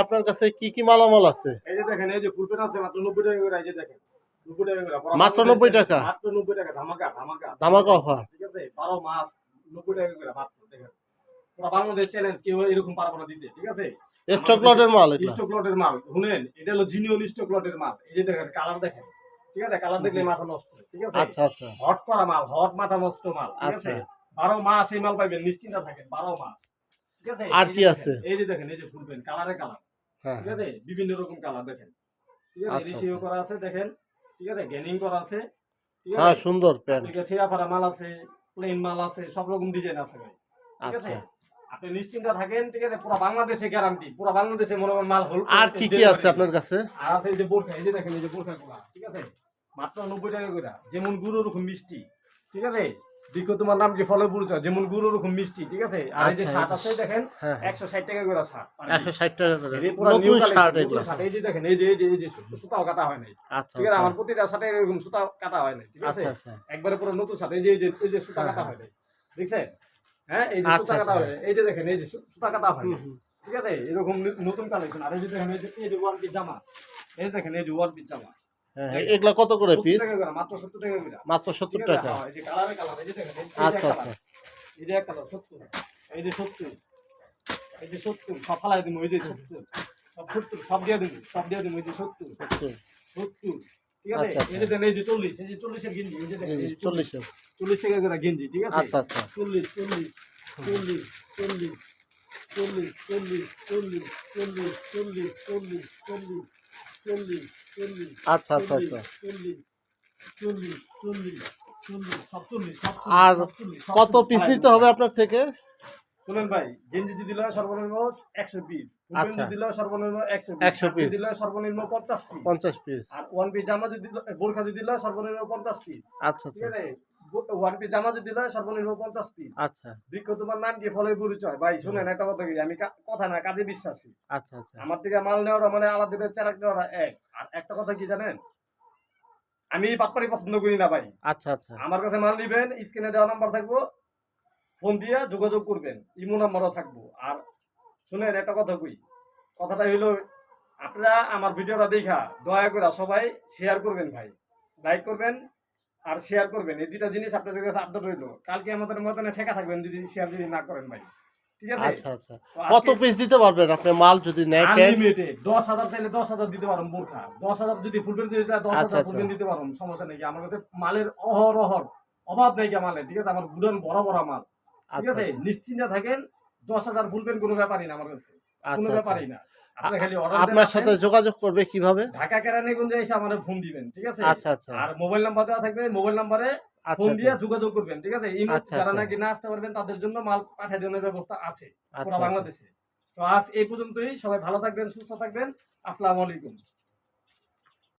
আপনার কাছে কি কি মালামাল আছে? এই যে দেখেন, এই যে ফুল প্যান্ট আছে মাত্র 90 টাকা করে। এই যে দেখেন 90 টাকা করে, মাত্র 90 টাকা? মাত্র 90 টাকা, ধামাকা ধামাকা ধামাকা অফার। ঠিক আছে, 12 মাস 90 টাকা করে মাত্র। দেখেন পুরো বাংলাদেশ চ্যালেঞ্জ, কেউ এরকম পারবো না দিতে, ঠিক আছে। স্টক লটের মাল এটা? স্টক লটের মাল, শুনেন, এটা হলো জিনিয়ন স্টক লটের মাল। এই যে দেখেন কালার দেখেন, ঠিক আছে, কালার দেখলে মাথা নষ্ট, ঠিক আছে। আচ্ছা আচ্ছা হট করা মাল, হট মাথা নষ্ট মাল, ঠিক আছে। আচ্ছা। 12 মাস এই মাল পাইবেন, নিশ্চিন্ত থাকেন, 12 মাস, ঠিক আছে। আর কি আছে? এই যে দেখেন, এই যে ফুল প্যান্ট কালারে কালার, হ্যাঁ ঠিক আছে, বিভিন্ন রকম কালার দেখেন, ঠিক আছে। আচ্ছা রিসিও আচ্ছা। করা আছে দেখেন, ঠিক আছে, গ্যানিং করা আছে, ঠিক হ্যাঁ আছে। সুন্দর প্যান্ট। ঠিক আছে, ছেঁড়া ফাড়া মাল আছে, প্লেন মাল আছে, সব রকম ডিজাইন আছে ভাই, ঠিক আছে। আচ্ছা। আপনি নিশ্চিন্ত থাকেন, ঠিক আছে, পুরো বাংলাদেশে গ্যারান্টি, পুরো বাংলাদেশে মনে করেন মাল হল। আর কি কি আছে আপনার কাছে? আর আছে এই যে বোরখা, এই যে দেখেন, এই যে বোরখাগুলো, ঠিক আছে, মাত্র 90 টাকা করে। যেমন গুঁড়ো রকম মিষ্টি, ঠিক আছে। বিকো তোমার নাম কি ফলো পরিচয়, যেমন গুঁড়ো রকম মিষ্টি, ঠিক আছে। আর এই যে আচ্ছা, শার্ট আছে দেখেন, হ্যাঁ 160 টাকা করে শার্ট, 160 টাকা করে এই পুরো নতুন নিউ শার্ট কালেকশন, এগুলো? নতুন শার্ট। এই যে দেখেন, এই যে সুতাও কাটা হয় নাই, আচ্ছা ঠিক আছে। আচ্ছা আমার প্রতিটা শার্টে এরকম সুতা কাটা হয় নাই, ঠিক আছে। আচ্ছা আচ্ছা একবারে পুরো নতুন শার্ট। এই যে সুতা হ্যাঁ কাটা হ্যাঁ হয় নাই, দেখছেন, হ্যাঁ, এই যে সুতা আচ্ছা কাটা আচ্ছা হয় নাই। এই যে দেখেন, এই যে সুতা কাটা হয় হুম নাই, হুম ঠিক আছে, এরকম নতুন কালেকশন। আর এই যে দেখেন, এই যে ওয়ান পিস জামা, এই যে দেখেন, এই যে ওয়ান পিস জামা, হ্যাঁ হ্যাঁ এগুলা কত করে 70 পিস? টাকা করে, মাত্র 70 টাকা করে, মাত্র ঠিক 70 আছে। টাকা? হ্যাঁ, এই যে কালারে কালার, এই যে দেখেন, এই যে এক আচ্ছা কালার, আচ্ছা এই যে এক কালার 70, এই যে 70, এই যে 70 সব ফালাই দিমু, এই যে 70 সব 70 সব দিয়ে দিমু, সব দিয়ে দিমু, এই যে 70 70 70, ঠিক আছে। আচ্ছা এই যে দেন, এই যে 40, এই যে 40 এর গেঞ্জি, এই যে দেখেন, এই যে 40 40 40 টাকা করে গেঞ্জি, ঠিক আছে। আচ্ছা আচ্ছা 40 40 40 40 40 40 40 40 40 40 40 40 40 আচ্ছা আচ্ছা আচ্ছা 40 40 40 40 সব 40 সব আর 40 সব কত 40 পিস ফালাই নিতে দিমু হবে ভাই। আপনার থেকে? শুনেন ভাই, গেঞ্জি যদি লয় সর্বনিম্ন 100 পিস, ফুলপ্যান্ট আচ্ছা যদি লয় সর্বনিম্ন 100 পিস, 100 পিস যদি লয় সর্বনিম্ন 50 পিস, 50 পিস আর ওয়ান পিস জামা যদি বোরখা যদি লয় সর্বনিম্ন 50 পিস, আচ্ছা ঠিক আচ্ছা আছে। ওয়ান পিস জামা যদি লয় সর্বনিম্ন 50 পিস। আচ্ছা বিক্ষ তোমার নাম কি ফলে পরিচয় ভাই। শুনেন একটা কথা কি, আমি কথা না কাজে বিশ্বাসী। আচ্ছা আচ্ছা আমার থেকে মাল নেওয়াটা মানে আলাদা চেরাক নেওয়াটা এক। আর একটা কথা কি জানেন, আমি বাটপারি পছন্দ করি না ভাই। আচ্ছা আচ্ছা আমার কাছে মাল নিবেন, স্ক্রিনে দেওয়া নাম্বার থাকবো, ফোন দিয়ে যোগাযোগ করবেন, ইমো নাম্বারও থাকবো। আর শুনেন একটা কথা কই, কথাটা হইলো, আপনারা আমার ভিডিওটা দেখা দয়া করে সবাই শেয়ার করবেন ভাই, লাইক করবেন আর শেয়ার করবেন। এই দুটা জিনিস আপনাদের কাছে আবদার রইলো। কালকে আমাদের মতনে ঠেকা থাকবেন যদি শেয়ার যদি না করেন ভাই, ঠিক আছে। আচ্ছা আচ্ছা তো কত আজকে পিস দিতে পারবেন আপনি মাল যদি নেয় প্যান্ট? আনলিমিটেড 10,000 চাইলে 10,000 দিতে পারো বোরখা, 10,000 যদি ফুলপেন্ট দিতে চাই আচ্ছা 10,000 আচ্ছা ফুলপেন্ট দিতে পারো, সমস্যা নেই। আমার কাছে মালের অহরহর অভাব নাই মালের, ঠিক আছে। আমার গুডাউন বড় বড় মাল, ঠিক আচ্ছা আছে। আচ্ছা নিশ্চিন্তে থাকেন, 10,000 ফুলপেন্ট কোনো ব্যাপারই না আমার কাছে, কোনো আচ্ছা আচ্ছা ব্যাপারই না। আপনি খালি অর্ডার দেন, আপনার আসেন সাথে যোগাযোগ করবে কিভাবে? ঢাকা কেরানীগঞ্জে এসে আমাদের ফোন দিবেন, ঠিক আছে। আচ্ছা আচ্ছা আর মোবাইল নাম্বার দেওয়া থাকবে, মোবাইল নাম্বারে আচ্ছা ফোন আচ্ছা দিয়ে যোগাযোগ করবেন, ঠিক আছে। ইমো আচ্ছা যারা আচ্ছা নাকি না আসতে পারবেন তাদের জন্য মাল পাঠিয়ে দেওয়ার ব্যবস্থা আছে পুরো আচ্ছা আচ্ছা বাংলাদেশে। তো আজ এই পর্যন্তই, সবাই ভালো থাকবেন, সুস্থ থাকবেন, আসসালামু আলাইকুম।